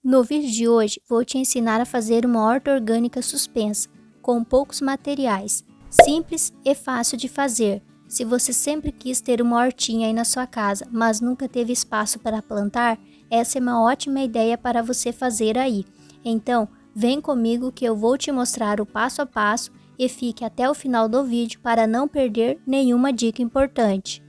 No vídeo de hoje, vou te ensinar a fazer uma horta orgânica suspensa, com poucos materiais, simples e fácil de fazer. Se você sempre quis ter uma hortinha aí na sua casa, mas nunca teve espaço para plantar, essa é uma ótima ideia para você fazer aí. Então, vem comigo que eu vou te mostrar o passo a passo e fique até o final do vídeo para não perder nenhuma dica importante.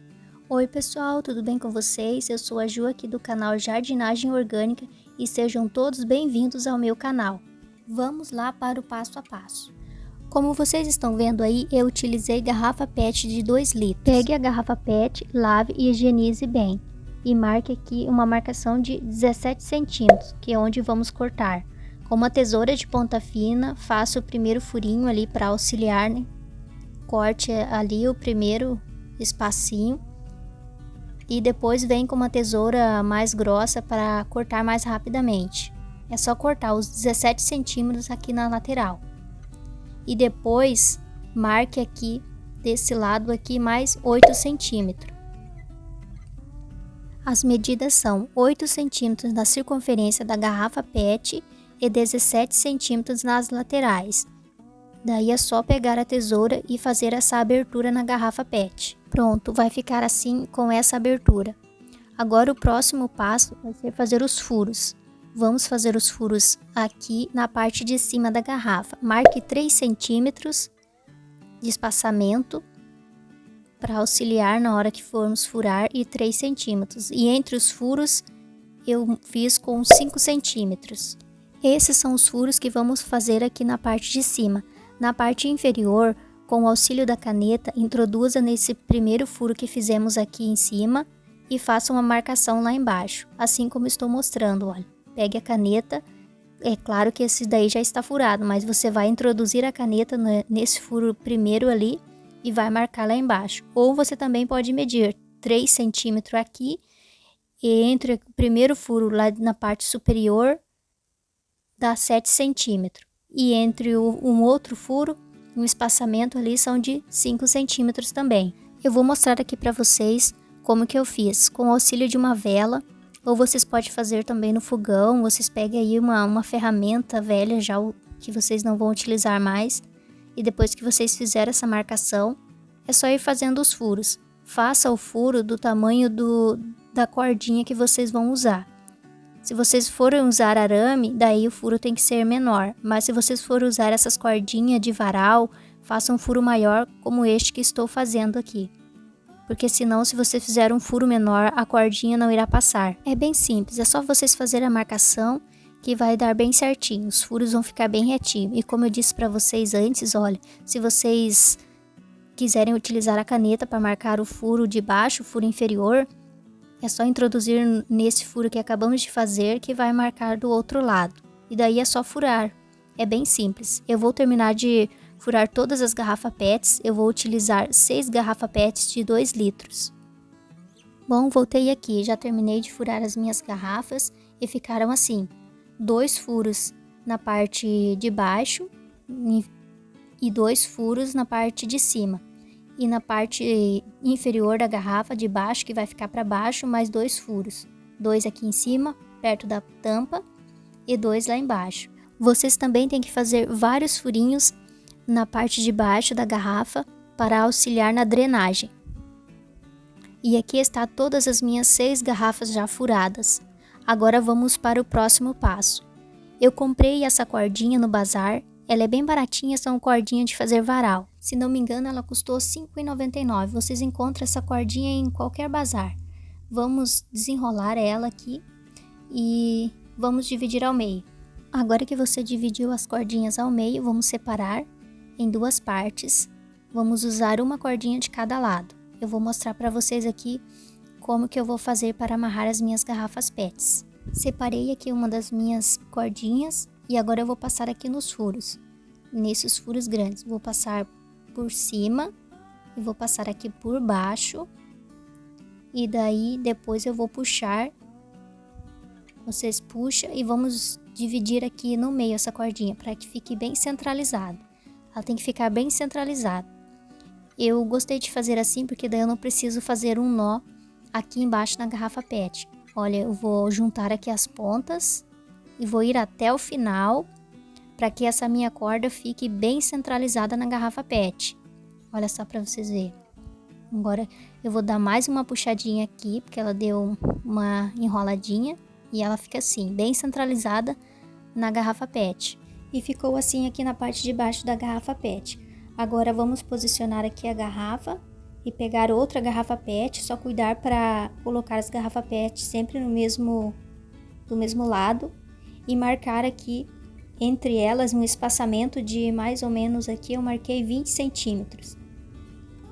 Oi pessoal, tudo bem com vocês? Eu sou a Ju aqui do canal Jardinagem Orgânica e sejam todos bem-vindos ao meu canal. Vamos lá para o passo a passo. Como vocês estão vendo aí, eu utilizei garrafa PET de 2 litros. Pegue a garrafa PET, lave e higienize bem. E marque aqui uma marcação de 17 centímetros, que é onde vamos cortar. Com uma tesoura de ponta fina, faça o primeiro furinho ali para auxiliar, né? Corte ali o primeiro espacinho. E depois vem com uma tesoura mais grossa para cortar mais rapidamente. É só cortar os 17 centímetros aqui na lateral. E depois marque aqui desse lado aqui mais 8 centímetros. As medidas são 8 centímetros na circunferência da garrafa PET e 17 centímetros nas laterais. Daí é só pegar a tesoura e fazer essa abertura na garrafa PET. Pronto, vai ficar assim com essa abertura. Agora o próximo passo vai ser fazer os furos. Vamos fazer os furos aqui na parte de cima da garrafa. Marque 3 centímetros de espaçamento para auxiliar na hora que formos furar e 3 centímetros. E entre os furos eu fiz com 5 centímetros. Esses são os furos que vamos fazer aqui na parte de cima. Na parte inferior, com o auxílio da caneta, introduza nesse primeiro furo que fizemos aqui em cima e faça uma marcação lá embaixo, assim como estou mostrando, olha. Pegue a caneta, é claro que esse daí já está furado, mas você vai introduzir a caneta nesse furo primeiro ali e vai marcar lá embaixo. Ou você também pode medir 3 centímetros aqui e entre o primeiro furo lá na parte superior dá 7 centímetros. E entre um outro furo, um espaçamento ali são de 5 centímetros também. Eu vou mostrar aqui para vocês como que eu fiz, com o auxílio de uma vela, ou vocês podem fazer também no fogão, vocês peguem aí uma ferramenta velha já que vocês não vão utilizar mais, e depois que vocês fizerem essa marcação, é só ir fazendo os furos. Faça o furo do tamanho da cordinha que vocês vão usar. Se vocês forem usar arame, daí o furo tem que ser menor. Mas se vocês forem usar essas cordinhas de varal, faça um furo maior como este que estou fazendo aqui. Porque senão, se você fizer um furo menor, a cordinha não irá passar. É bem simples, é só vocês fazerem a marcação que vai dar bem certinho. Os furos vão ficar bem retinho. E como eu disse para vocês antes, olha, se vocês quiserem utilizar a caneta para marcar o furo de baixo, o furo inferior, é só introduzir nesse furo que acabamos de fazer que vai marcar do outro lado. E daí é só furar. É bem simples. Eu vou terminar de furar todas as garrafas PETs. Eu vou utilizar 6 garrafas PETs de 2 litros. Bom, voltei aqui. Já terminei de furar as minhas garrafas e ficaram assim. 2 furos na parte de baixo e 2 furos na parte de cima. E na parte inferior da garrafa de baixo, que vai ficar para baixo, mais 2 furos. 2 aqui em cima, perto da tampa, e 2 lá embaixo. Vocês também têm que fazer vários furinhos na parte de baixo da garrafa para auxiliar na drenagem. E aqui está todas as minhas 6 garrafas já furadas. Agora vamos para o próximo passo. Eu comprei essa cordinha no bazar. Ela é bem baratinha, são cordinhas de fazer varal. Se não me engano, ela custou R$ 5,99. Vocês encontram essa cordinha em qualquer bazar. Vamos desenrolar ela aqui e vamos dividir ao meio. Agora que você dividiu as cordinhas ao meio, vamos separar em 2 partes. Vamos usar uma cordinha de cada lado. Eu vou mostrar para vocês aqui como que eu vou fazer para amarrar as minhas garrafas PETs. Separei aqui uma das minhas cordinhas. E agora eu vou passar aqui nos furos, nesses furos grandes. Vou passar por cima e vou passar aqui por baixo. E daí depois eu vou puxar. Vocês puxam e vamos dividir aqui no meio essa cordinha para que fique bem centralizado. Ela tem que ficar bem centralizada. Eu gostei de fazer assim porque daí eu não preciso fazer um nó aqui embaixo na garrafa PET. Olha, eu vou juntar aqui as pontas e vou ir até o final para que essa minha corda fique bem centralizada na garrafa PET. Olha só para vocês verem. Agora eu vou dar mais uma puxadinha aqui, porque ela deu uma enroladinha e ela fica assim, bem centralizada na garrafa PET. E ficou assim aqui na parte de baixo da garrafa PET. Agora vamos posicionar aqui a garrafa e pegar outra garrafa PET, só cuidar para colocar as garrafas PET sempre do mesmo lado e marcar aqui entre elas um espaçamento de mais ou menos aqui eu marquei 20 centímetros.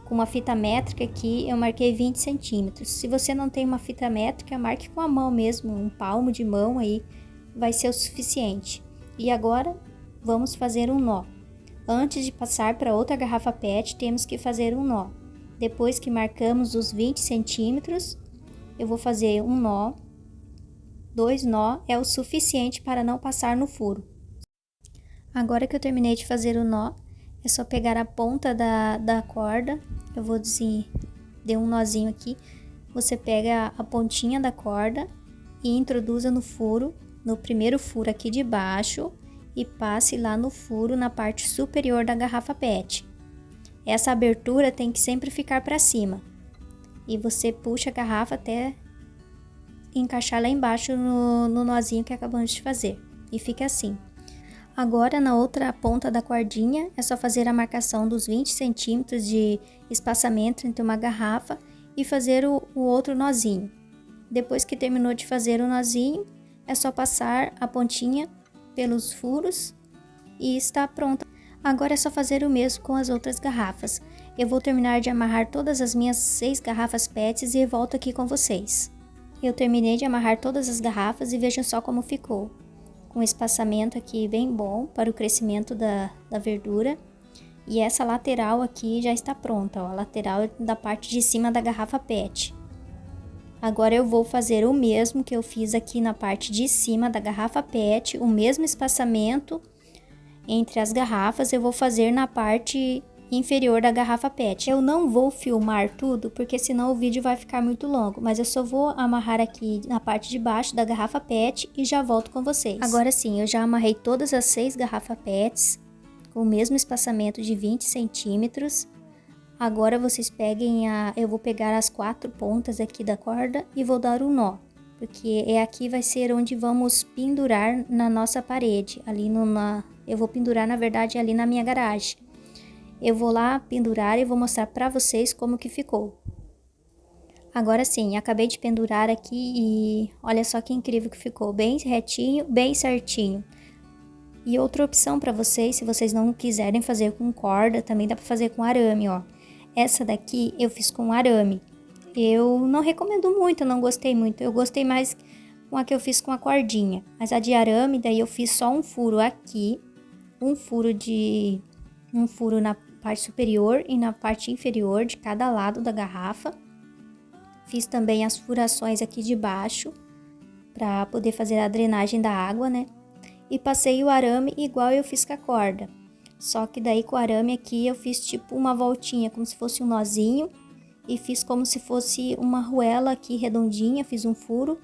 Com uma fita métrica aqui eu marquei 20 centímetros. Se você não tem uma fita métrica, marque com a mão mesmo, um palmo de mão aí vai ser o suficiente. E agora vamos fazer um nó. Antes de passar para outra garrafa PET, temos que fazer um nó. Depois que marcamos os 20 centímetros, eu vou fazer um nó. 2 nó é o suficiente para não passar no furo. Agora que eu terminei de fazer o nó, é só pegar a ponta da corda. Eu vou dei um nozinho aqui. Você pega a pontinha da corda e introduza no furo, no primeiro furo aqui de baixo, e passe lá no furo na parte superior da garrafa PET. Essa abertura tem que sempre ficar para cima. E você puxa a garrafa até encaixar lá embaixo no nozinho que acabamos de fazer. E fica assim. Agora na outra ponta da cordinha é só fazer a marcação dos 20 centímetros de espaçamento entre uma garrafa e fazer o outro nozinho. Depois que terminou de fazer o nozinho, é só passar a pontinha pelos furos e está pronta. Agora é só fazer o mesmo com as outras garrafas. Eu vou terminar de amarrar todas as minhas 6 garrafas PETs e volto aqui com vocês. Eu terminei de amarrar todas as garrafas e vejam só como ficou. Com espaçamento aqui bem bom para o crescimento da verdura. E essa lateral aqui já está pronta, ó, a lateral da parte de cima da garrafa PET. Agora eu vou fazer o mesmo que eu fiz aqui na parte de cima da garrafa PET, o mesmo espaçamento entre as garrafas, eu vou fazer na parte inferior da garrafa PET. Eu não vou filmar tudo, porque senão o vídeo vai ficar muito longo, mas eu só vou amarrar aqui na parte de baixo da garrafa PET e já volto com vocês. Agora sim, eu já amarrei todas as 6 garrafas PETs, com o mesmo espaçamento de 20 centímetros. Agora vocês peguem eu vou pegar as 4 pontas aqui da corda e vou dar um nó, porque aqui vai ser onde vamos pendurar na nossa parede, eu vou pendurar na verdade ali na minha garagem. Eu vou lá pendurar e vou mostrar para vocês como que ficou. Agora sim, acabei de pendurar aqui e olha só que incrível que ficou, bem retinho, bem certinho. E outra opção para vocês, se vocês não quiserem fazer com corda, também dá para fazer com arame, ó. Essa daqui eu fiz com arame. Eu não recomendo muito, eu não gostei muito. Eu gostei mais com a que eu fiz com a cordinha. Mas a de arame, daí eu fiz só um furo aqui, um furo na parte superior e na parte inferior de cada lado da garrafa. Fiz também as furações aqui de baixo, para poder fazer a drenagem da água, né? E passei o arame igual eu fiz com a corda. Só que daí com o arame aqui eu fiz tipo uma voltinha, como se fosse um nozinho. E fiz como se fosse uma arruela aqui redondinha, fiz um furo.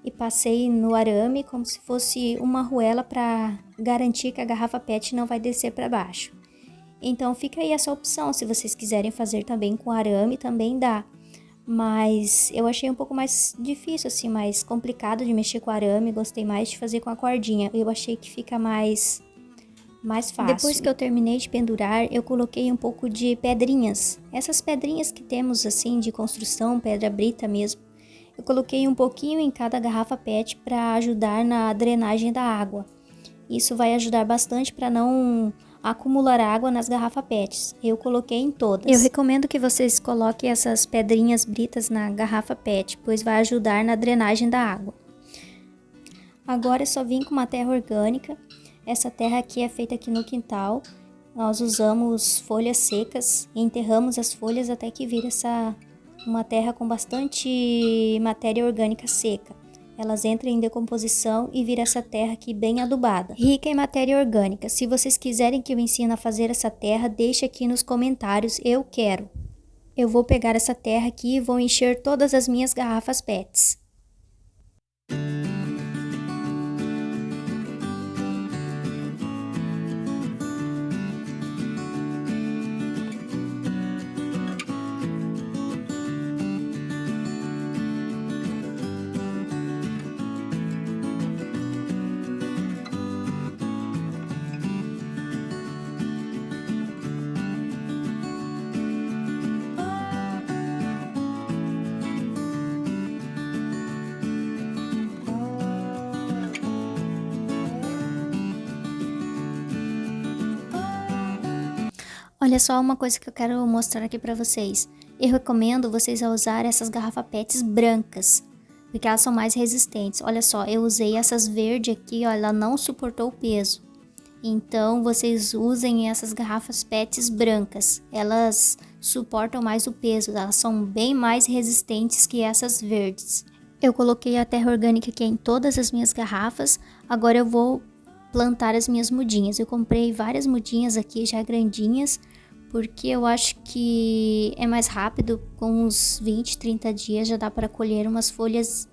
E passei no arame como se fosse uma arruela para garantir que a garrafa PET não vai descer para baixo. Então fica aí essa opção, se vocês quiserem fazer também com arame, também dá. Mas eu achei um pouco mais difícil, assim, mais complicado de mexer com arame, gostei mais de fazer com a cordinha. Eu achei que fica mais fácil. Depois que eu terminei de pendurar, eu coloquei um pouco de pedrinhas. Essas pedrinhas que temos, assim, de construção, pedra brita mesmo. Eu coloquei um pouquinho em cada garrafa PET para ajudar na drenagem da água. Isso vai ajudar bastante para não acumular água nas garrafas PETs. Eu coloquei em todas. Eu recomendo que vocês coloquem essas pedrinhas britas na garrafa PET, pois vai ajudar na drenagem da água. Agora é só vir com uma terra orgânica. Essa terra aqui é feita aqui no quintal. Nós usamos folhas secas e enterramos as folhas até que vira uma terra com bastante matéria orgânica seca. Elas entram em decomposição e vira essa terra aqui bem adubada, rica em matéria orgânica. Se vocês quiserem que eu ensine a fazer essa terra, deixe aqui nos comentários, eu quero. Eu vou pegar essa terra aqui e vou encher todas as minhas garrafas PETs. Olha só uma coisa que eu quero mostrar aqui pra vocês. Eu recomendo vocês a usar essas garrafa PETs brancas, porque elas são mais resistentes. Olha só, eu usei essas verdes aqui, ó, ela não suportou o peso. Então vocês usem essas garrafas PETs brancas, elas suportam mais o peso, elas são bem mais resistentes que essas verdes. Eu coloquei a terra orgânica aqui em todas as minhas garrafas, agora eu vou plantar as minhas mudinhas. Eu comprei várias mudinhas aqui já grandinhas, porque eu acho que é mais rápido, com uns 20, 30 dias já dá para colher umas folhas.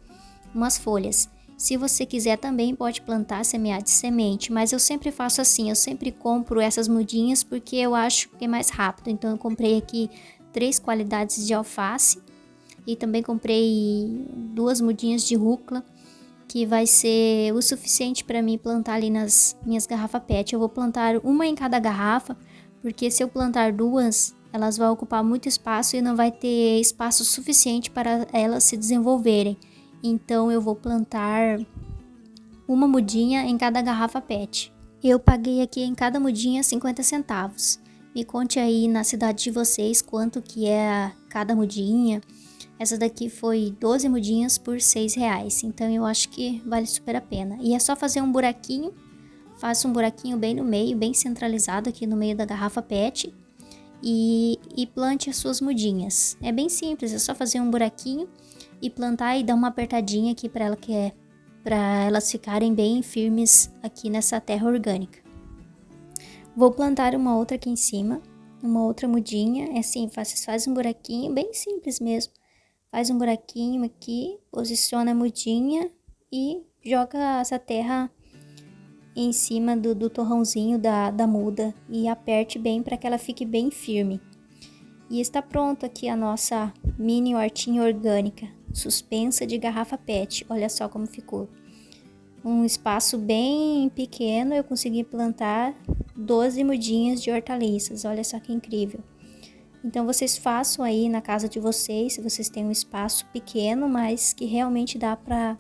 Se você quiser também pode plantar, semear de semente, mas eu sempre faço assim, eu sempre compro essas mudinhas porque eu acho que é mais rápido. Então eu comprei aqui 3 qualidades de alface e também comprei 2 mudinhas de rúcula, que vai ser o suficiente para mim plantar ali nas minhas garrafas PET. Eu vou plantar uma em cada garrafa, porque se eu plantar 2, elas vão ocupar muito espaço e não vai ter espaço suficiente para elas se desenvolverem. Então eu vou plantar uma mudinha em cada garrafa PET. Eu paguei aqui em cada mudinha 50 centavos. Me conte aí na cidade de vocês quanto que é cada mudinha. Essa daqui foi 12 mudinhas por R$6, então eu acho que vale super a pena. E é só fazer um buraquinho, faça um buraquinho bem no meio, bem centralizado aqui no meio da garrafa PET e plante as suas mudinhas. É bem simples, é só fazer um buraquinho e plantar e dar uma apertadinha aqui para elas ficarem bem firmes aqui nessa terra orgânica. Vou plantar uma outra aqui em cima, uma outra mudinha, é assim, faz um buraquinho bem simples mesmo. Faz um buraquinho aqui, posiciona a mudinha e joga essa terra em cima do torrãozinho da muda e aperte bem para que ela fique bem firme. E está pronto aqui a nossa mini hortinha orgânica, suspensa de garrafa PET. Olha só como ficou. Um espaço bem pequeno eu consegui plantar 12 mudinhas de hortaliças. Olha só que incrível. Então vocês façam aí na casa de vocês, se vocês têm um espaço pequeno, mas que realmente dá para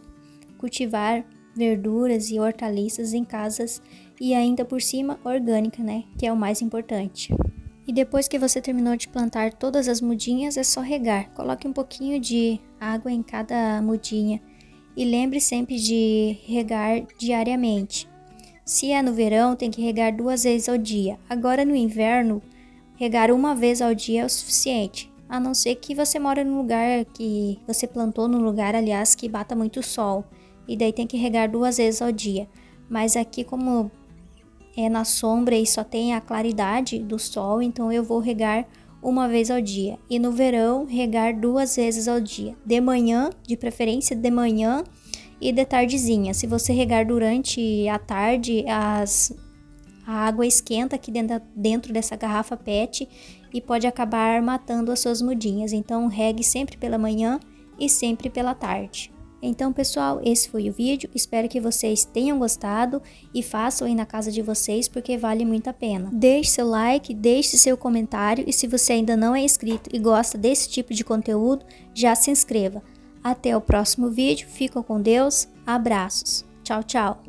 cultivar verduras e hortaliças em casas e ainda por cima orgânica, né? Que é o mais importante. E depois que você terminou de plantar todas as mudinhas, é só regar. Coloque um pouquinho de água em cada mudinha e lembre sempre de regar diariamente. Se é no verão, tem que regar 2 vezes ao dia. Agora no inverno, regar uma vez ao dia é o suficiente, a não ser que você mora num lugar que você plantou num lugar, aliás, que bata muito sol, e daí tem que regar 2 vezes ao dia. Mas aqui, como é na sombra e só tem a claridade do sol, então eu vou regar uma vez ao dia. E no verão, regar 2 vezes ao dia, de manhã, de preferência de manhã e de tardezinha. Se você regar durante a tarde, a água esquenta aqui dentro dessa garrafa PET e pode acabar matando as suas mudinhas. Então regue sempre pela manhã e sempre pela tarde. Então pessoal, esse foi o vídeo. Espero que vocês tenham gostado e façam aí na casa de vocês porque vale muito a pena. Deixe seu like, deixe seu comentário e se você ainda não é inscrito e gosta desse tipo de conteúdo, já se inscreva. Até o próximo vídeo. Fiquem com Deus. Abraços. Tchau, tchau.